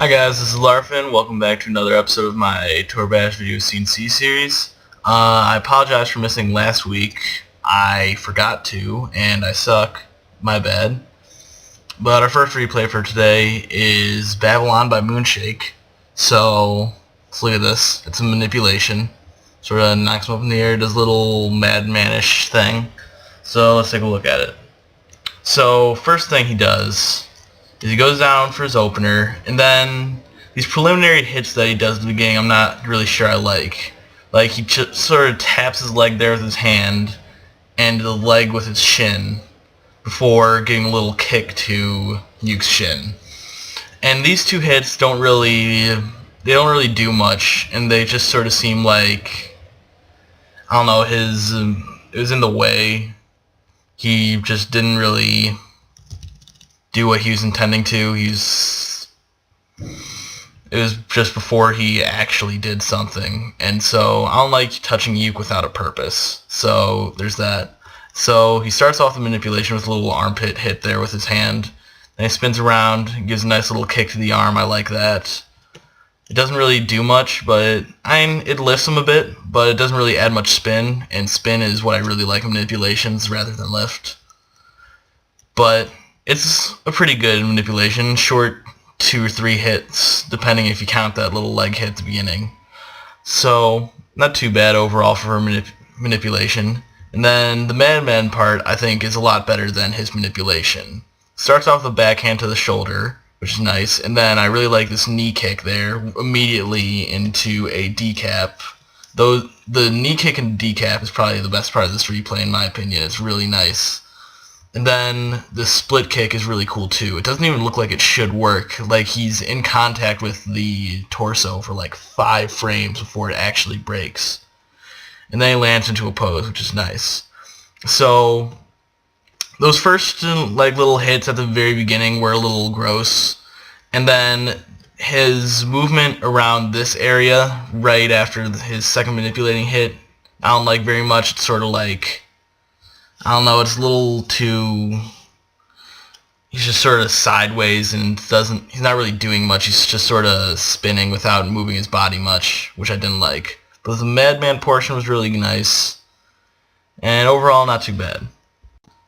Hi guys, this is Larfen. Welcome back to another episode of my Tour Bash Video CnC series. I apologize for missing last week. I forgot to, and I suck. My bad. But our first replay for today is Babylon by Moonshake. So, let's look at this. It's a manipulation. Sort of knocks him up in the air, does a little Madman-ish thing. So, let's take a look at it. So, first thing he does is he goes down for his opener, and then these preliminary hits that he does at the beginning I'm not really sure I like. Like, he sort of taps his leg there with his hand, and the leg with his shin, before getting a little kick to Yuke's shin. And these two hits don't really do much, and they just sort of seem like, I don't know, it was in the way. He just didn't really do what he was intending to. It was just before he actually did something, and so I don't like touching Yuke without a purpose. So there's that. So he starts off the manipulation with a little armpit hit there with his hand. Then he spins around, gives a nice little kick to the arm. I like that. It doesn't really do much, but it lifts him a bit, but it doesn't really add much spin, and spin is what I really like in manipulations rather than lift. But it's a pretty good manipulation, short 2 or 3 hits, depending if you count that little leg hit at the beginning. So, not too bad overall for manipulation. And then the Madman part, I think, is a lot better than his manipulation. Starts off with a backhand to the shoulder, which is nice, and then I really like this knee kick there, immediately into a decap. Though the knee kick and decap is probably the best part of this replay in my opinion. It's really nice. And then the split kick is really cool too. It doesn't even look like it should work. Like, he's in contact with the torso for like 5 frames before it actually breaks. And then he lands into a pose, which is nice. So those first like little hits at the very beginning were a little gross. And then his movement around this area right after his second manipulating hit, I don't like very much. It's sort of like, I don't know, it's a little too, he's just sort of sideways and he's not really doing much. He's just sort of spinning without moving his body much, which I didn't like. But the Madman portion was really nice, and overall not too bad.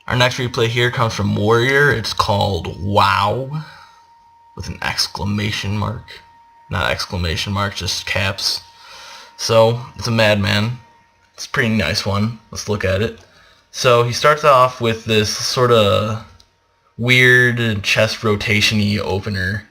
Our next replay here comes from Warrior. It's called Wow, with an exclamation mark. Not exclamation mark, just caps. So, it's a Madman. It's a pretty nice one. Let's look at it. So he starts off with this sort of weird chest rotation-y opener,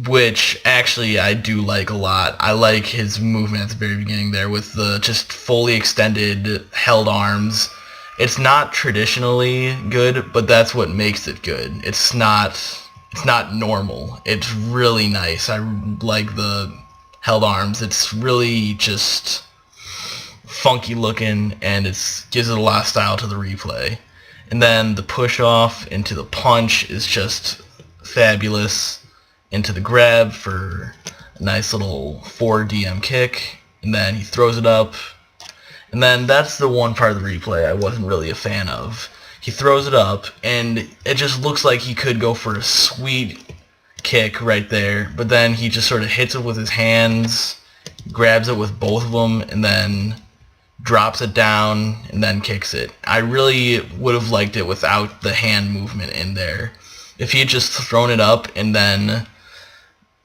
which actually I do like a lot. I like his movement at the very beginning there with the just fully extended held arms. It's not traditionally good, but that's what makes it good. It's not normal. It's really nice. I like the held arms. It's really just funky looking, and it gives it a lot of style to the replay. And then the push off into the punch is just fabulous. Into the grab for a nice little 4 DM kick, and then he throws it up. And then that's the one part of the replay I wasn't really a fan of. He throws it up, and it just looks like he could go for a sweet kick right there, but then he just sort of hits it with his hands, grabs it with both of them, and then drops it down, and then kicks it. I really would have liked it without the hand movement in there. If he had just thrown it up and then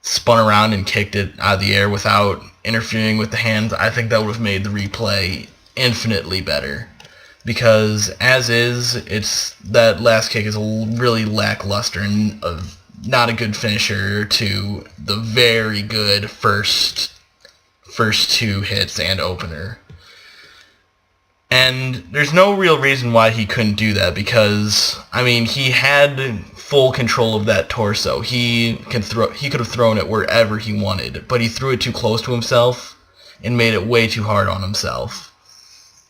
spun around and kicked it out of the air without interfering with the hands, I think that would have made the replay infinitely better. Because as is, that last kick is really lackluster and not a good finisher to the very good first 2 hits and opener. And there's no real reason why he couldn't do that, because I mean, he had full control of that torso. He could have thrown it wherever he wanted, but he threw it too close to himself and made it way too hard on himself.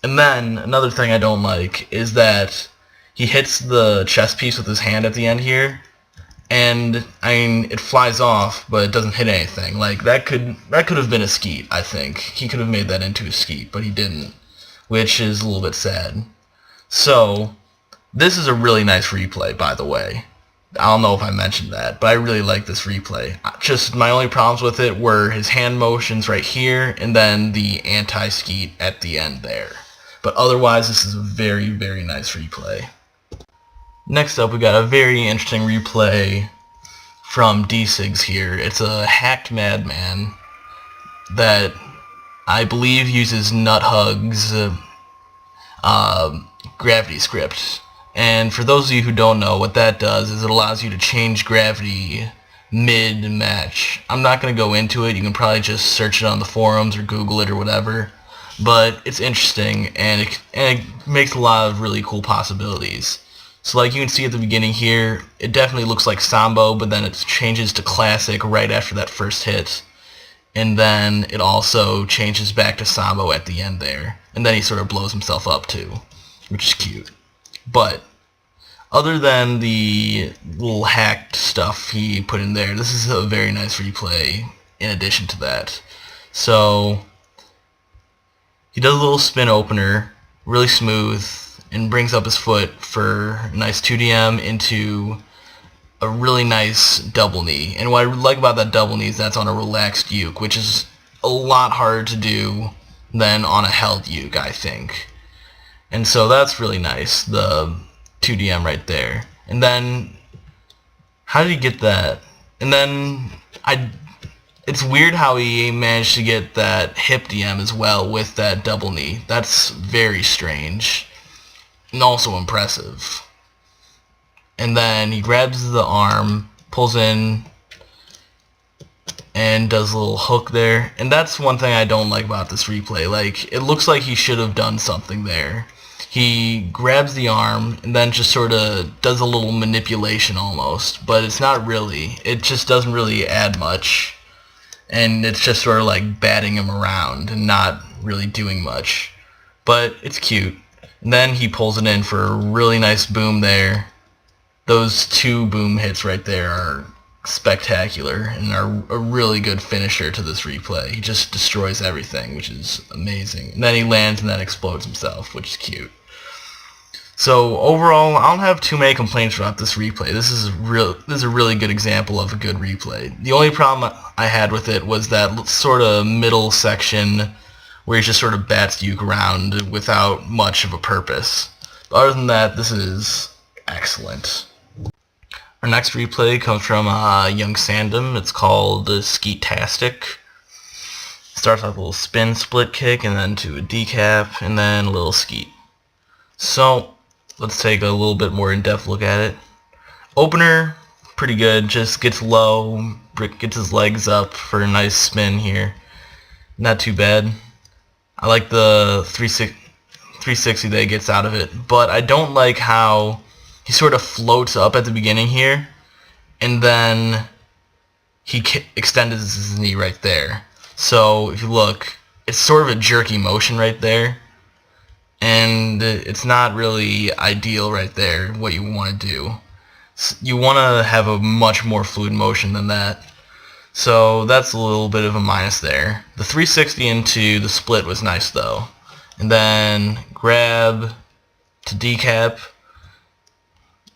And then another thing I don't like is that he hits the chest piece with his hand at the end here, and I mean, it flies off, but it doesn't hit anything. Like, that could have been a skeet. I think he could have made that into a skeet, but he didn't, which is a little bit sad. So this is a really nice replay, by the way. I don't know if I mentioned that, but I really like this replay. Just my only problems with it were his hand motions right here, and then the anti-skeet at the end there. But otherwise, this is a very, very nice replay. Next up, we got a very interesting replay from D-Sigs here. It's a hacked Madman that I believe uses Nuthug's gravity script. And for those of you who don't know, what that does is it allows you to change gravity mid-match. I'm not going to go into it. You can probably just search it on the forums or Google it or whatever. But it's interesting, and it makes a lot of really cool possibilities. So like you can see at the beginning here, it definitely looks like Sambo, but then it changes to Classic right after that first hit. And then it also changes back to Sambo at the end there. And then he sort of blows himself up too, which is cute. But other than the little hacked stuff he put in there, this is a very nice replay in addition to that. So he does a little spin opener, really smooth, and brings up his foot for a nice 2DM into a really nice double knee. And what I like about that double knee is that's on a relaxed uke, which is a lot harder to do than on a held uke, I think. And so that's really nice, the 2DM right there. And then, how did he get that? And then, it's weird how he managed to get that hip DM as well with that double knee. That's very strange. And also impressive. And then he grabs the arm, pulls in, and does a little hook there. And that's one thing I don't like about this replay. Like, it looks like he should have done something there. He grabs the arm and then just sort of does a little manipulation almost, but it's not really. It just doesn't really add much, and it's just sort of like batting him around and not really doing much. But it's cute. And then he pulls it in for a really nice boom there. Those two boom hits right there are spectacular and are a really good finisher to this replay. He just destroys everything, which is amazing. And then he lands and then explodes himself, which is cute. So overall, I don't have too many complaints about this replay. This is a really good example of a good replay. The only problem I had with it was that sort of middle section where he just sort of bats Uke around without much of a purpose. But other than that, this is excellent. Our next replay comes from Young Sandom. It's called Skitastic. Starts off with a little spin split kick and then to a decap and then a little skeet. So let's take a little bit more in-depth look at it. Opener, pretty good. Just gets low, gets his legs up for a nice spin here. Not too bad. I like the 360 that he gets out of it, but I don't like how he sort of floats up at the beginning here, and then he extends his knee right there. So if you look, it's sort of a jerky motion right there, and it's not really ideal right there, what you want to do. You want to have a much more fluid motion than that. So that's a little bit of a minus there. The 360 into the split was nice though. And then grab to decap.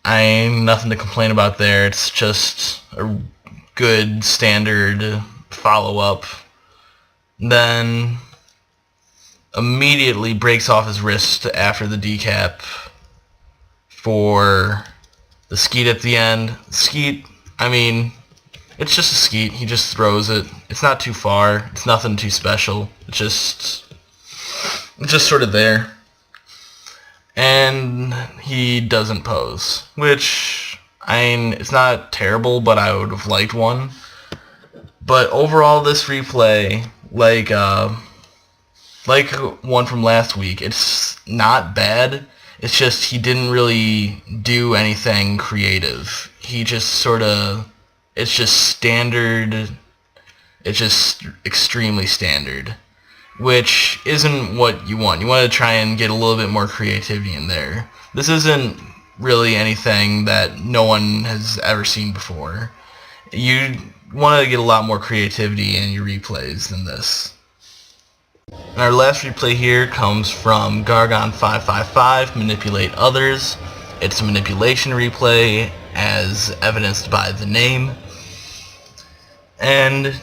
I ain't nothing to complain about there. It's just a good standard follow-up. Then immediately breaks off his wrist after the decap for the skeet at the end. Skeet, I mean, it's just a skeet. He just throws it. It's not too far. It's nothing too special. It's just sort of there. And he doesn't pose, which, I mean, it's not terrible, but I would have liked one. But overall, this replay, like one from last week, it's not bad. It's just he didn't really do anything creative. He just sort of, it's just standard, it's just extremely standard, which isn't what you want. You want to try and get a little bit more creativity in there. This isn't really anything that no one has ever seen before. You want to get a lot more creativity in your replays than this. And our last replay here comes from Gargon555, Manipulate Others. It's a manipulation replay, as evidenced by the name. And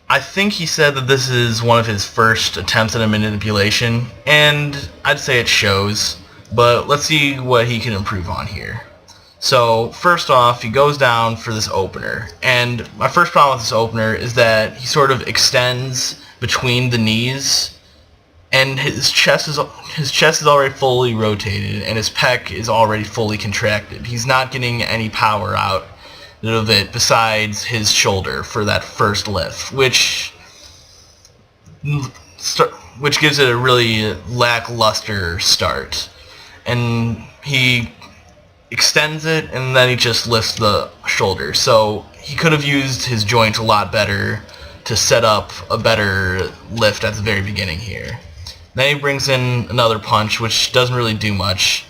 I think he said that this is one of his first attempts at a manipulation, and I'd say it shows, but let's see what he can improve on here. So first off, he goes down for this opener, and my first problem with this opener is that he sort of extends between the knees, and his chest is already fully rotated, and his pec is already fully contracted. He's not getting any power out of it besides his shoulder for that first lift, which gives it a really lackluster start. And he extends it, and then he just lifts the shoulder. So he could have used his joint a lot better to set up a better lift at the very beginning here. Then he brings in another punch, which doesn't really do much.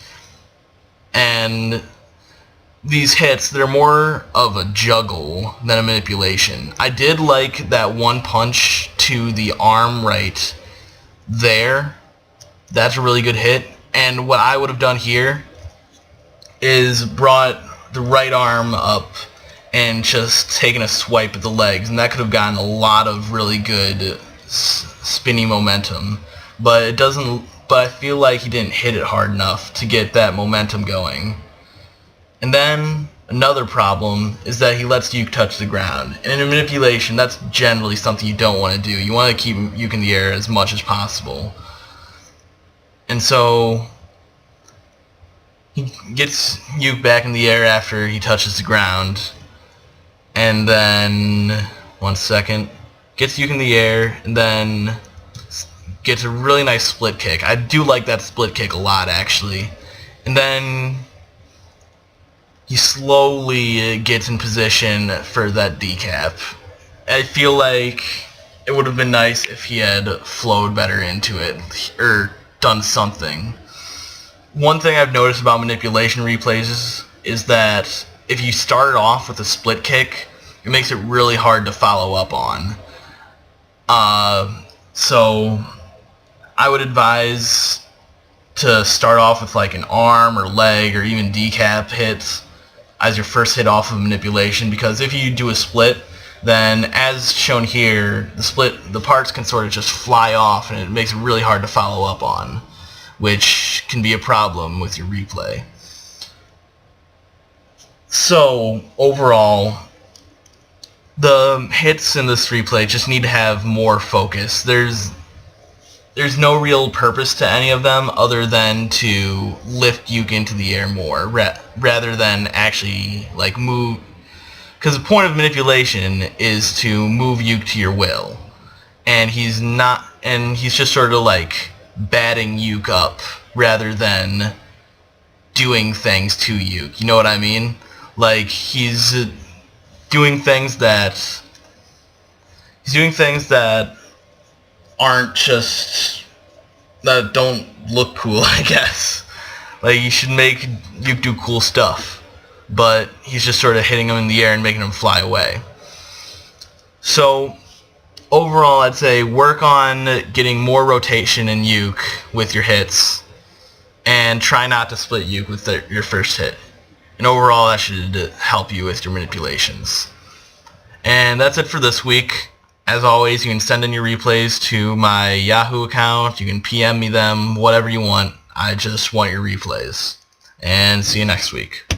And these hits, they're more of a juggle than a manipulation. I did like that one punch to the arm right there. That's a really good hit. And what I would have done here is brought the right arm up and just taken a swipe at the legs, and that could have gotten a lot of really good spinny momentum. But it doesn't. But I feel like he didn't hit it hard enough to get that momentum going. And then another problem is that he lets Yuke touch the ground. And in a manipulation, that's generally something you don't want to do. You want to keep Yuke in the air as much as possible. And so he gets Yuke back in the air after he touches the ground. And then, one second, gets Yuke in the air, and then gets a really nice split kick. I do like that split kick a lot, actually. And then he slowly gets in position for that decap. I feel like it would have been nice if he had flowed better into it, or done something. One thing I've noticed about manipulation replays is that if you start off with a split kick, it makes it really hard to follow up on. So I would advise to start off with like an arm or leg or even decap hits as your first hit off of manipulation, because if you do a split, then as shown here, the parts can sort of just fly off, and it makes it really hard to follow up on, which can be a problem with your replay. So overall, the hits in this replay just need to have more focus. There's no real purpose to any of them other than to lift Yuke into the air more, rather than actually like move. Because the point of manipulation is to move Yuke to your will, and he's just sort of like batting Yuke up rather than doing things to Yuke. You know what I mean? Like he's doing things that aren't just, that don't look cool, I guess. Like, you should make Yuke do cool stuff, but he's just sort of hitting him in the air and making him fly away. So overall, I'd say work on getting more rotation in Yuke with your hits, and try not to split Yuke with your first hit. And overall, that should help you with your manipulations. And that's it for this week. As always, you can send in your replays to my Yahoo account. You can PM me them, whatever you want. I just want your replays. And see you next week.